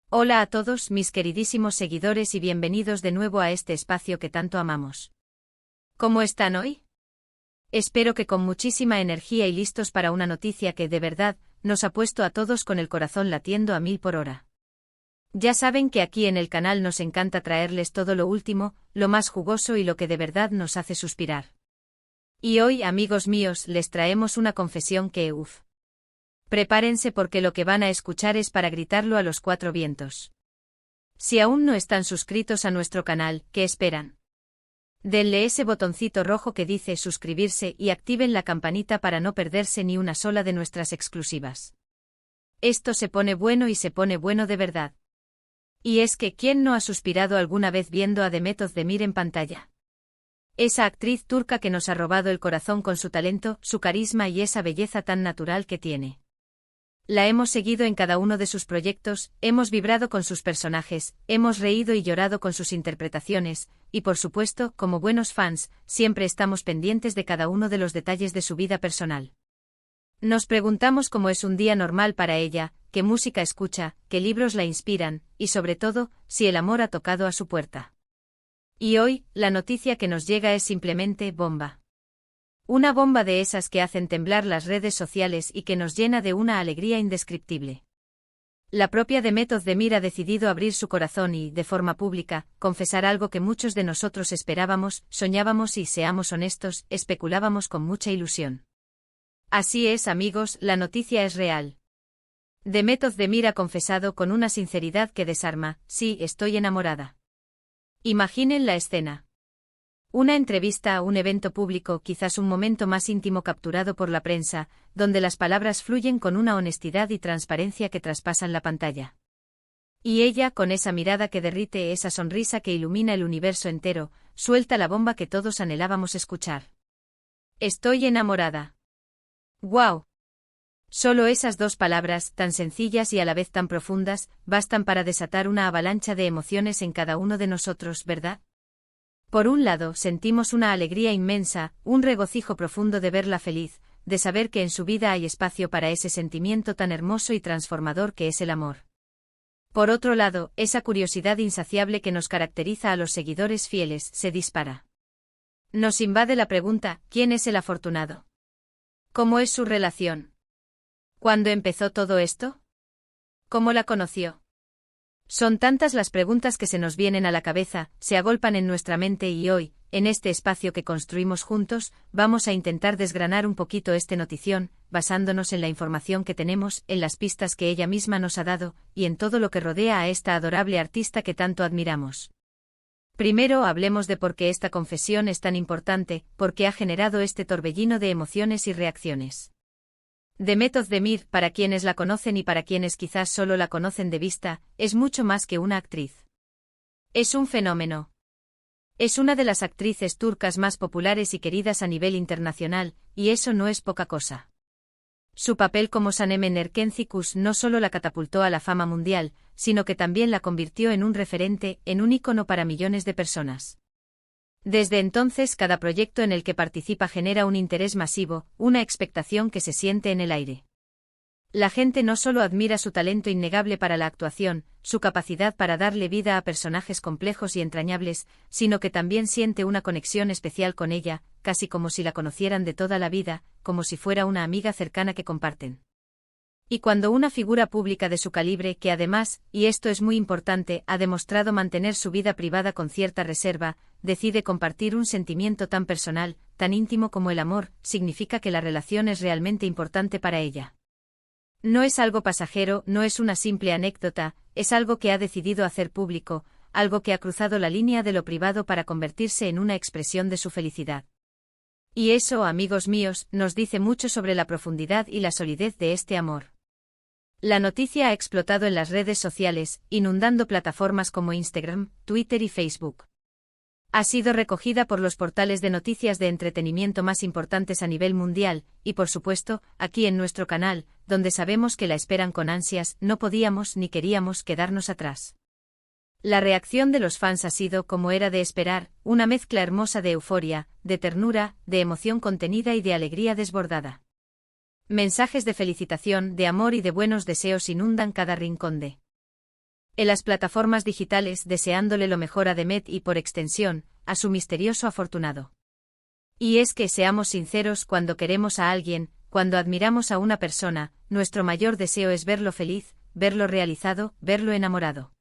Hola a todos mis queridísimos seguidores y bienvenidos de nuevo a este espacio que tanto amamos. ¿Cómo están hoy? Espero que con muchísima energía y listos para una noticia que, de verdad, nos ha puesto a todos con el corazón latiendo a 1000 por hora. Ya saben que aquí en el canal nos encanta traerles todo lo último, lo más jugoso y lo que de verdad nos hace suspirar. Y hoy, amigos míos, les traemos una confesión que, prepárense porque lo que van a escuchar es para gritarlo a los cuatro vientos. Si aún no están suscritos a nuestro canal, ¿qué esperan? Denle ese botoncito rojo que dice suscribirse y activen la campanita para no perderse ni una sola de nuestras exclusivas. Esto se pone bueno y se pone bueno de verdad. Y es que ¿quién no ha suspirado alguna vez viendo a Demet Özdemir en pantalla? Esa actriz turca que nos ha robado el corazón con su talento, su carisma y esa belleza tan natural que tiene. La hemos seguido en cada uno de sus proyectos, hemos vibrado con sus personajes, hemos reído y llorado con sus interpretaciones, y por supuesto, como buenos fans, siempre estamos pendientes de cada uno de los detalles de su vida personal. Nos preguntamos cómo es un día normal para ella, qué música escucha, qué libros la inspiran, y sobre todo, si el amor ha tocado a su puerta. Y hoy, la noticia que nos llega es simplemente bomba. Una bomba de esas que hacen temblar las redes sociales y que nos llena de una alegría indescriptible. La propia Demet Özdemir ha decidido abrir su corazón y, de forma pública, confesar algo que muchos de nosotros esperábamos, soñábamos y, seamos honestos, especulábamos con mucha ilusión. Así es, amigos, la noticia es real. Demet Özdemir ha confesado con una sinceridad que desarma: sí, estoy enamorada. Imaginen la escena. Una entrevista a un evento público, quizás un momento más íntimo capturado por la prensa, donde las palabras fluyen con una honestidad y transparencia que traspasan la pantalla. Y ella, con esa mirada que derrite, esa sonrisa que ilumina el universo entero, suelta la bomba que todos anhelábamos escuchar. Estoy enamorada. ¡Guau! Solo esas dos palabras, tan sencillas y a la vez tan profundas, bastan para desatar una avalancha de emociones en cada uno de nosotros, ¿verdad? Por un lado, sentimos una alegría inmensa, un regocijo profundo de verla feliz, de saber que en su vida hay espacio para ese sentimiento tan hermoso y transformador que es el amor. Por otro lado, esa curiosidad insaciable que nos caracteriza a los seguidores fieles se dispara. Nos invade la pregunta: ¿quién es el afortunado? ¿Cómo es su relación? ¿Cuándo empezó todo esto? ¿Cómo la conoció? Son tantas las preguntas que se nos vienen a la cabeza, se agolpan en nuestra mente y hoy, en este espacio que construimos juntos, vamos a intentar desgranar un poquito este notición, basándonos en la información que tenemos, en las pistas que ella misma nos ha dado, y en todo lo que rodea a esta adorable artista que tanto admiramos. Primero hablemos de por qué esta confesión es tan importante, por qué ha generado este torbellino de emociones y reacciones. Demet Özdemir, para quienes la conocen y para quienes quizás solo la conocen de vista, es mucho más que una actriz. Es un fenómeno. Es una de las actrices turcas más populares y queridas a nivel internacional, y eso no es poca cosa. Su papel como Sanem en Erkenci Kuş no solo la catapultó a la fama mundial, sino que también la convirtió en un referente, en un ícono para millones de personas. Desde entonces, cada proyecto en el que participa genera un interés masivo, una expectación que se siente en el aire. La gente no solo admira su talento innegable para la actuación, su capacidad para darle vida a personajes complejos y entrañables, sino que también siente una conexión especial con ella, casi como si la conocieran de toda la vida, como si fuera una amiga cercana que comparten. Y cuando una figura pública de su calibre, que además, y esto es muy importante, ha demostrado mantener su vida privada con cierta reserva, decide compartir un sentimiento tan personal, tan íntimo como el amor, significa que la relación es realmente importante para ella. No es algo pasajero, no es una simple anécdota, es algo que ha decidido hacer público, algo que ha cruzado la línea de lo privado para convertirse en una expresión de su felicidad. Y eso, amigos míos, nos dice mucho sobre la profundidad y la solidez de este amor. La noticia ha explotado en las redes sociales, inundando plataformas como Instagram, Twitter y Facebook. Ha sido recogida por los portales de noticias de entretenimiento más importantes a nivel mundial, y por supuesto, aquí en nuestro canal, donde sabemos que la esperan con ansias, no podíamos ni queríamos quedarnos atrás. La reacción de los fans ha sido, como era de esperar, una mezcla hermosa de euforia, de ternura, de emoción contenida y de alegría desbordada. Mensajes de felicitación, de amor y de buenos deseos inundan cada rincón de En las plataformas digitales deseándole lo mejor a Demet y por extensión, a su misterioso afortunado. Y es que seamos sinceros, cuando queremos a alguien, cuando admiramos a una persona, nuestro mayor deseo es verlo feliz, verlo realizado, verlo enamorado.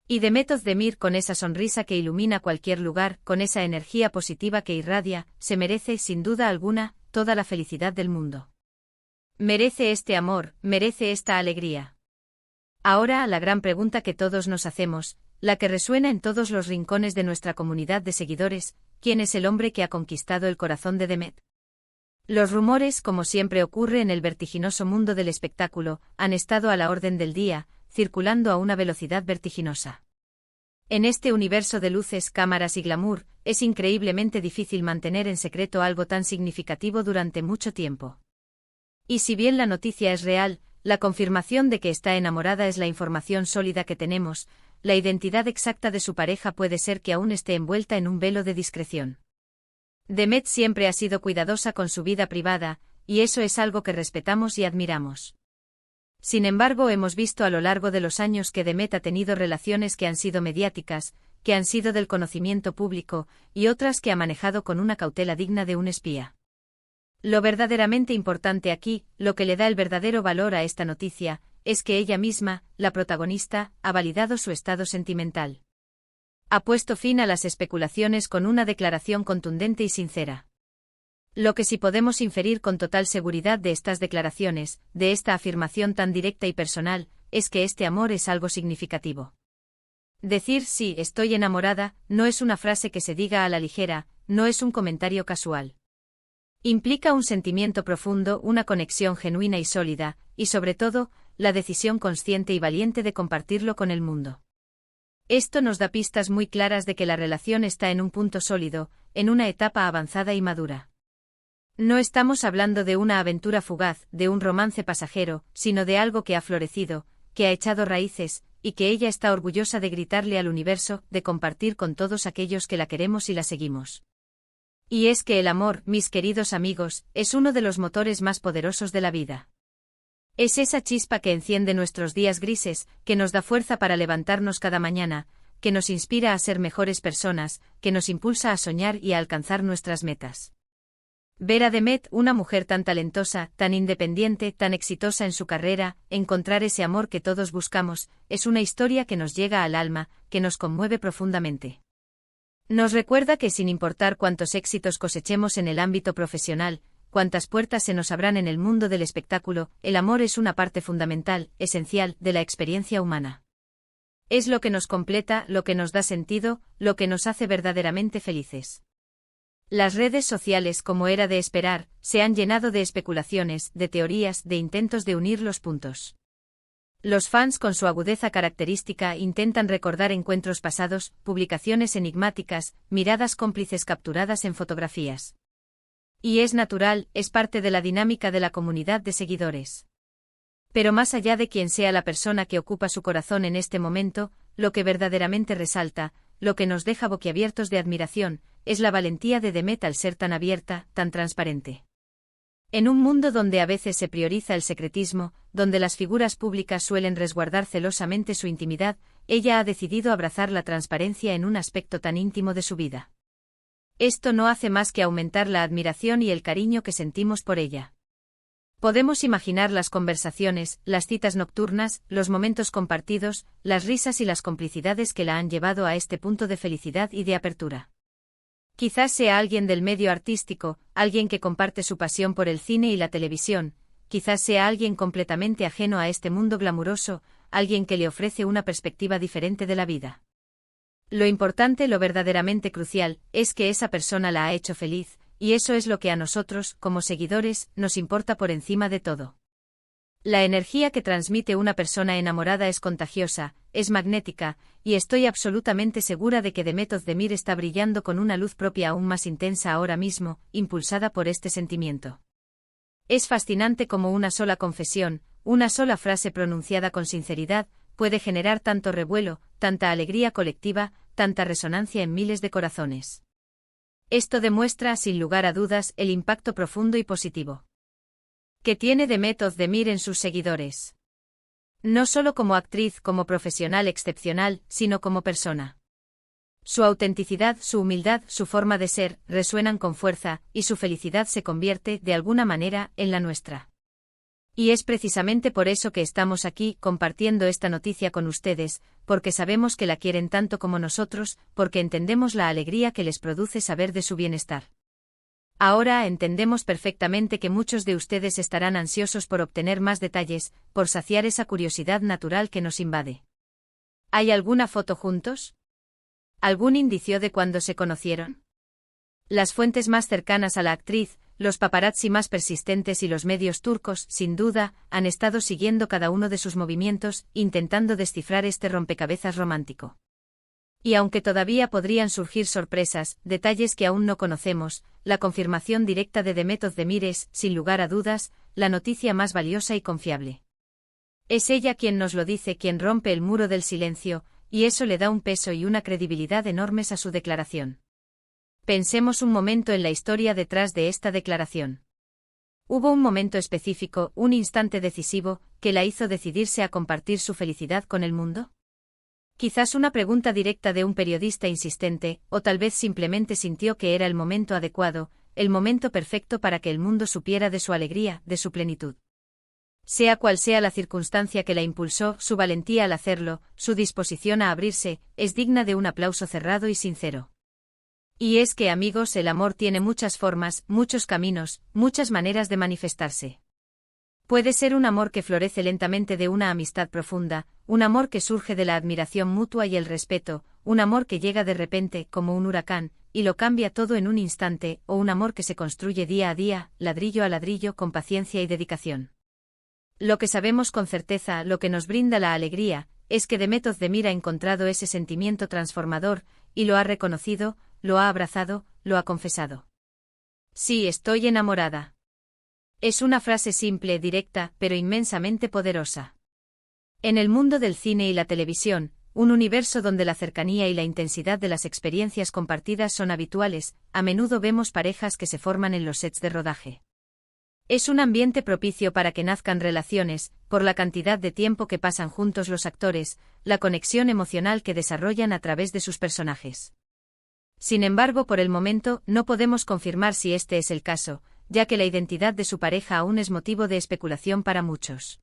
Y Demet Özdemir, con esa sonrisa que ilumina cualquier lugar, con esa energía positiva que irradia, se merece, sin duda alguna, toda la felicidad del mundo. Merece este amor, merece esta alegría. Ahora, la gran pregunta que todos nos hacemos, la que resuena en todos los rincones de nuestra comunidad de seguidores: ¿quién es el hombre que ha conquistado el corazón de Demet? Los rumores, como siempre ocurre en el vertiginoso mundo del espectáculo, han estado a la orden del día, circulando a una velocidad vertiginosa. En este universo de luces, cámaras y glamour, es increíblemente difícil mantener en secreto algo tan significativo durante mucho tiempo. Y si bien la noticia es real, la confirmación de que está enamorada es la información sólida que tenemos, la identidad exacta de su pareja puede ser que aún esté envuelta en un velo de discreción. Demet siempre ha sido cuidadosa con su vida privada, y eso es algo que respetamos y admiramos. Sin embargo, hemos visto a lo largo de los años que Demet ha tenido relaciones que han sido mediáticas, que han sido del conocimiento público, y otras que ha manejado con una cautela digna de un espía. Lo verdaderamente importante aquí, lo que le da el verdadero valor a esta noticia, es que ella misma, la protagonista, ha validado su estado sentimental. Ha puesto fin a las especulaciones con una declaración contundente y sincera. Lo que sí podemos inferir con total seguridad de estas declaraciones, de esta afirmación tan directa y personal, es que este amor es algo significativo. Decir sí, estoy enamorada, no es una frase que se diga a la ligera, no es un comentario casual. Implica un sentimiento profundo, una conexión genuina y sólida, y sobre todo, la decisión consciente y valiente de compartirlo con el mundo. Esto nos da pistas muy claras de que la relación está en un punto sólido, en una etapa avanzada y madura. No estamos hablando de una aventura fugaz, de un romance pasajero, sino de algo que ha florecido, que ha echado raíces, y que ella está orgullosa de gritarle al universo, de compartir con todos aquellos que la queremos y la seguimos. Y es que el amor, mis queridos amigos, es uno de los motores más poderosos de la vida. Es esa chispa que enciende nuestros días grises, que nos da fuerza para levantarnos cada mañana, que nos inspira a ser mejores personas, que nos impulsa a soñar y a alcanzar nuestras metas. Ver a Demet, una mujer tan talentosa, tan independiente, tan exitosa en su carrera, encontrar ese amor que todos buscamos, es una historia que nos llega al alma, que nos conmueve profundamente. Nos recuerda que sin importar cuántos éxitos cosechemos en el ámbito profesional, cuántas puertas se nos abran en el mundo del espectáculo, el amor es una parte fundamental, esencial, de la experiencia humana. Es lo que nos completa, lo que nos da sentido, lo que nos hace verdaderamente felices. Las redes sociales, como era de esperar, se han llenado de especulaciones, de teorías, de intentos de unir los puntos. Los fans, con su agudeza característica, intentan recordar encuentros pasados, publicaciones enigmáticas, miradas cómplices capturadas en fotografías. Y es natural, es parte de la dinámica de la comunidad de seguidores. Pero más allá de quién sea la persona que ocupa su corazón en este momento, lo que verdaderamente resalta, lo que nos deja boquiabiertos de admiración, es la valentía de Demet al ser tan abierta, tan transparente. En un mundo donde a veces se prioriza el secretismo, donde las figuras públicas suelen resguardar celosamente su intimidad, ella ha decidido abrazar la transparencia en un aspecto tan íntimo de su vida. Esto no hace más que aumentar la admiración y el cariño que sentimos por ella. Podemos imaginar las conversaciones, las citas nocturnas, los momentos compartidos, las risas y las complicidades que la han llevado a este punto de felicidad y de apertura. Quizás sea alguien del medio artístico, alguien que comparte su pasión por el cine y la televisión, quizás sea alguien completamente ajeno a este mundo glamuroso, alguien que le ofrece una perspectiva diferente de la vida. Lo importante, lo verdaderamente crucial, es que esa persona la ha hecho feliz, y eso es lo que a nosotros, como seguidores, nos importa por encima de todo. La energía que transmite una persona enamorada es contagiosa, es magnética, y estoy absolutamente segura de que Demet Özdemir está brillando con una luz propia aún más intensa ahora mismo, impulsada por este sentimiento. Es fascinante cómo una sola confesión, una sola frase pronunciada con sinceridad, puede generar tanto revuelo, tanta alegría colectiva, tanta resonancia en miles de corazones. Esto demuestra, sin lugar a dudas, el impacto profundo y positivo que tiene Demet Özdemir en sus seguidores. No solo como actriz, como profesional excepcional, sino como persona. Su autenticidad, su humildad, su forma de ser, resuenan con fuerza, y su felicidad se convierte, de alguna manera, en la nuestra. Y es precisamente por eso que estamos aquí, compartiendo esta noticia con ustedes, porque sabemos que la quieren tanto como nosotros, porque entendemos la alegría que les produce saber de su bienestar. Ahora entendemos perfectamente que muchos de ustedes estarán ansiosos por obtener más detalles, por saciar esa curiosidad natural que nos invade. ¿Hay alguna foto juntos? ¿Algún indicio de cuándo se conocieron? Las fuentes más cercanas a la actriz, los paparazzi más persistentes y los medios turcos, sin duda, han estado siguiendo cada uno de sus movimientos, intentando descifrar este rompecabezas romántico. Y aunque todavía podrían surgir sorpresas, detalles que aún no conocemos, la confirmación directa de Demet Özdemir es, sin lugar a dudas, la noticia más valiosa y confiable. Es ella quien nos lo dice, quien rompe el muro del silencio, y eso le da un peso y una credibilidad enormes a su declaración. Pensemos un momento en la historia detrás de esta declaración. Hubo un momento específico, un instante decisivo, que la hizo decidirse a compartir su felicidad con el mundo. Quizás una pregunta directa de un periodista insistente, o tal vez simplemente sintió que era el momento adecuado, el momento perfecto para que el mundo supiera de su alegría, de su plenitud. Sea cual sea la circunstancia que la impulsó, su valentía al hacerlo, su disposición a abrirse, es digna de un aplauso cerrado y sincero. Y es que, amigos, el amor tiene muchas formas, muchos caminos, muchas maneras de manifestarse. Puede ser un amor que florece lentamente de una amistad profunda, un amor que surge de la admiración mutua y el respeto, un amor que llega de repente, como un huracán, y lo cambia todo en un instante, o un amor que se construye día a día, ladrillo a ladrillo, con paciencia y dedicación. Lo que sabemos con certeza, lo que nos brinda la alegría, es que Demet Özdemir ha encontrado ese sentimiento transformador, y lo ha reconocido, lo ha abrazado, lo ha confesado. Sí, estoy enamorada. Es una frase simple, directa, pero inmensamente poderosa. En el mundo del cine y la televisión, un universo donde la cercanía y la intensidad de las experiencias compartidas son habituales, a menudo vemos parejas que se forman en los sets de rodaje. Es un ambiente propicio para que nazcan relaciones, por la cantidad de tiempo que pasan juntos los actores, la conexión emocional que desarrollan a través de sus personajes. Sin embargo, por el momento, no podemos confirmar si este es el caso, ya que la identidad de su pareja aún es motivo de especulación para muchos.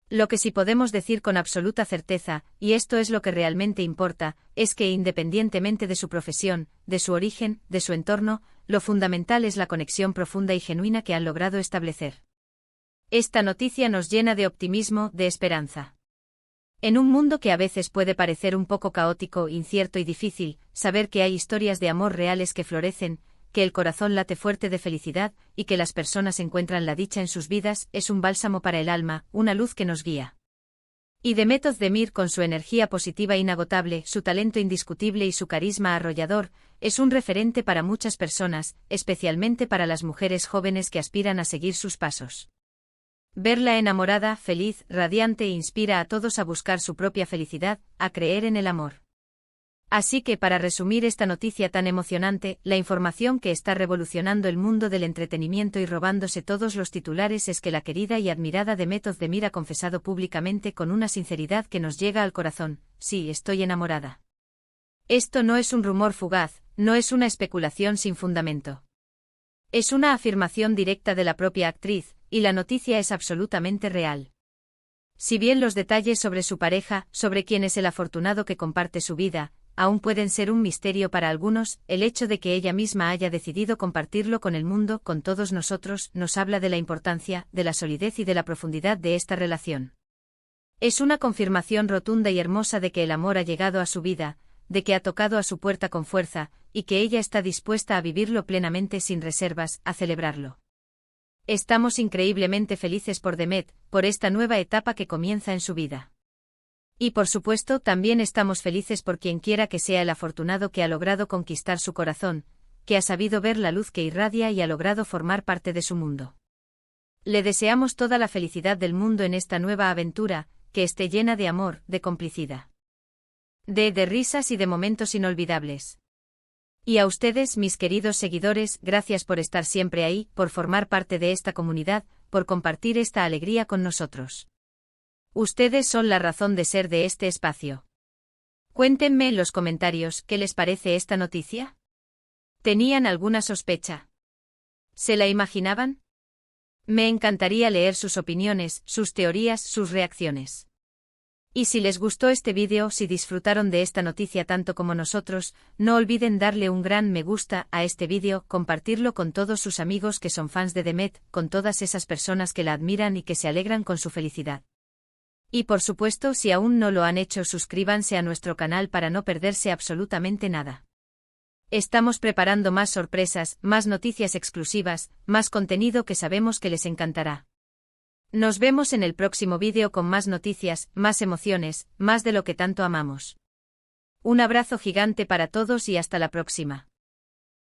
Lo que sí podemos decir con absoluta certeza, y esto es lo que realmente importa, es que independientemente de su profesión, de su origen, de su entorno, lo fundamental es la conexión profunda y genuina que han logrado establecer. Esta noticia nos llena de optimismo, de esperanza. En un mundo que a veces puede parecer un poco caótico, incierto y difícil, saber que hay historias de amor reales que florecen, que el corazón late fuerte de felicidad, y que las personas encuentran la dicha en sus vidas, es un bálsamo para el alma, una luz que nos guía. Y Demet Özdemir, con su energía positiva inagotable, su talento indiscutible y su carisma arrollador, es un referente para muchas personas, especialmente para las mujeres jóvenes que aspiran a seguir sus pasos. Verla enamorada, feliz, radiante inspira a todos a buscar su propia felicidad, a creer en el amor. Así que, para resumir esta noticia tan emocionante, la información que está revolucionando el mundo del entretenimiento y robándose todos los titulares es que la querida y admirada Demet Özdemir ha confesado públicamente con una sinceridad que nos llega al corazón: sí, estoy enamorada. Esto no es un rumor fugaz, no es una especulación sin fundamento. Es una afirmación directa de la propia actriz, y la noticia es absolutamente real. Si bien los detalles sobre su pareja, sobre quién es el afortunado que comparte su vida, aún pueden ser un misterio para algunos, el hecho de que ella misma haya decidido compartirlo con el mundo, con todos nosotros, nos habla de la importancia, de la solidez y de la profundidad de esta relación. Es una confirmación rotunda y hermosa de que el amor ha llegado a su vida, de que ha tocado a su puerta con fuerza, y que ella está dispuesta a vivirlo plenamente sin reservas, a celebrarlo. Estamos increíblemente felices por Demet, por esta nueva etapa que comienza en su vida. Y por supuesto también estamos felices por quien quiera que sea el afortunado que ha logrado conquistar su corazón, que ha sabido ver la luz que irradia y ha logrado formar parte de su mundo. Le deseamos toda la felicidad del mundo en esta nueva aventura, que esté llena de amor, de complicidad, de risas y de momentos inolvidables. Y a ustedes, mis queridos seguidores, gracias por estar siempre ahí, por formar parte de esta comunidad, por compartir esta alegría con nosotros. Ustedes son la razón de ser de este espacio. Cuéntenme en los comentarios qué les parece esta noticia. ¿Tenían alguna sospecha? ¿Se la imaginaban? Me encantaría leer sus opiniones, sus teorías, sus reacciones. Y si les gustó este vídeo, si disfrutaron de esta noticia tanto como nosotros, no olviden darle un gran me gusta a este vídeo, compartirlo con todos sus amigos que son fans de Demet, con todas esas personas que la admiran y que se alegran con su felicidad. Y por supuesto, si aún no lo han hecho, suscríbanse a nuestro canal para no perderse absolutamente nada. Estamos preparando más sorpresas, más noticias exclusivas, más contenido que sabemos que les encantará. Nos vemos en el próximo vídeo con más noticias, más emociones, más de lo que tanto amamos. Un abrazo gigante para todos y hasta la próxima.